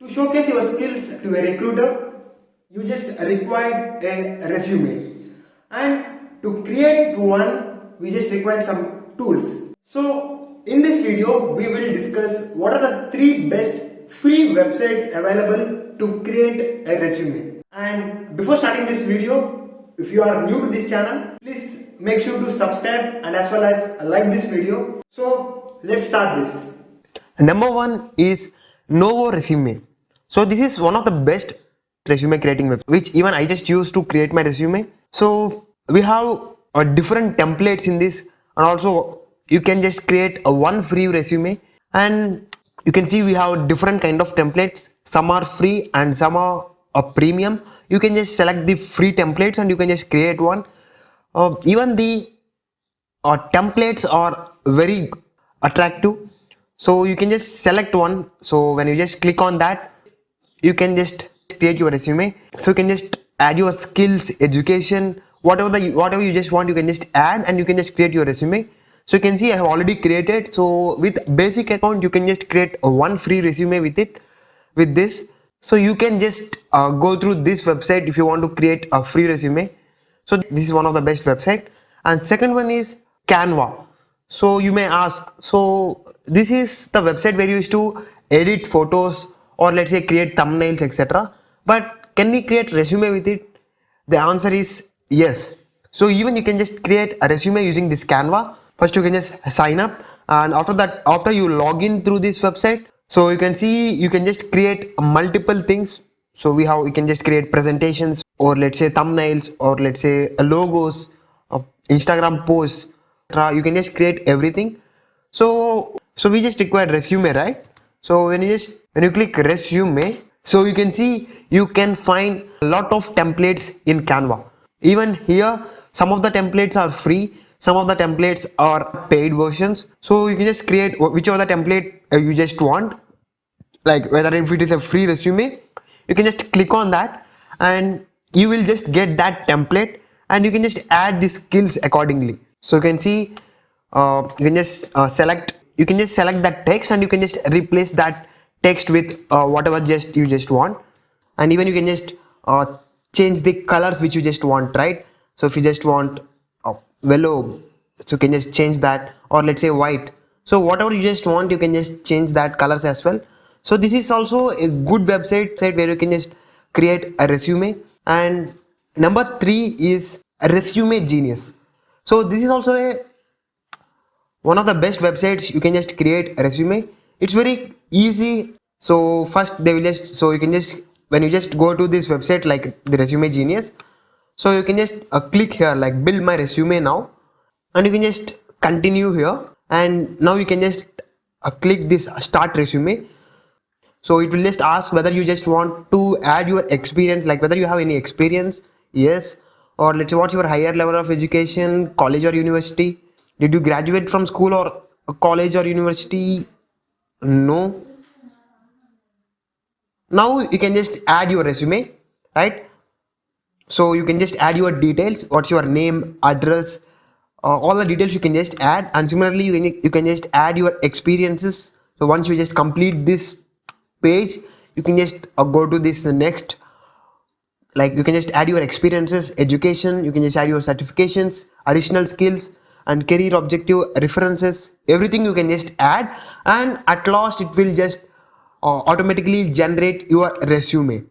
To showcase your skills to a recruiter, you just required a resume. And to create one, we just required some tools. So in this video, we will discuss what are the 3 best free websites available to create a resume. And before starting this video, if you are new to this channel, please make sure to subscribe and as well as like this video. So let's start this. Number 1 is Novo Resume. So this is one of the best resume creating websites, which even I just use to create my resume. So we have different templates in this, and also you can just create a one free resume, and you can see we have different kind of templates. Some are free and some are a premium. You can just select the free templates and you can just create one. Even the templates are very attractive, so you can just select one. So when you just click on that, you can just create your resume. So you can just add your skills, education, whatever you just want, you can just add and you can just create your resume. So you can see I have already created. So with basic account, you can just create a one free resume with this. So you can just go through this website if you want to create a free resume. So this is one of the best website. And second one is Canva. So you may ask, so this is the website where you used to edit photos or let's say create thumbnails, etc. But can we create resume with it? The answer is yes. So even you can just create a resume using this Canva. First you can just sign up, and after that, after you log in through this website, so you can see you can just create multiple things. So you can just create presentations or let's say thumbnails or let's say logos, Instagram posts, etc. You can just create everything. So we just require resume, right? So when you click resume, so you can see you can find a lot of templates in Canva. Even here, some of the templates are free, some of the templates are paid versions. So you can just create whichever the template you just want, like whether if it is a free resume, you can just click on that and you will just get that template and you can just add the skills accordingly. So you can see you can just select that text and you can just replace that text with whatever you just want, and even you can just change the colors which you just want, right? So if you just want yellow, so you can just change that, or let's say white. So whatever you just want, you can just change that colors as well. So this is also a good website where you can just create a resume. And number 3 is Resume Genius. So this is also one of the best websites. You can just create a resume. It's very easy. So first they will just, so you can just, when you just go to this website like the Resume Genius, so you can just click here like build my resume now, and you can just continue here, and now you can just click this start resume. So it will just ask whether you just want to add your experience, like whether you have any experience, yes, or let's say what's your higher level of education, college or university. Did you graduate from school or college or university? No. Now you can just add your resume, right? So you can just add your details, what's your name, address, all the details you can just add. And similarly you can just add your experiences. So once you just complete this page, you can just go to this next, like you can just add your experiences, education, you can just add your certifications, additional skills and career objective, references, everything you can just add, and at last it will just automatically generate your resume.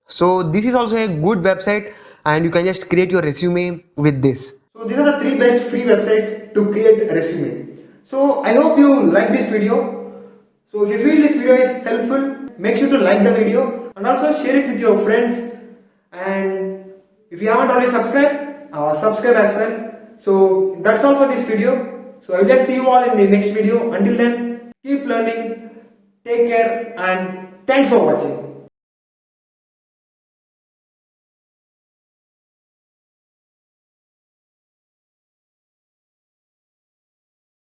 So this is also a good website and you can just create your resume with this. So these are the 3 best free websites to create a resume. So I hope you like this video. So if you feel this video is helpful, make sure to like the video and also share it with your friends. And if you haven't already subscribed, subscribe as well. So that's all for this video. So I will just see you all in the next video. Until then, keep learning, take care, and thanks for watching.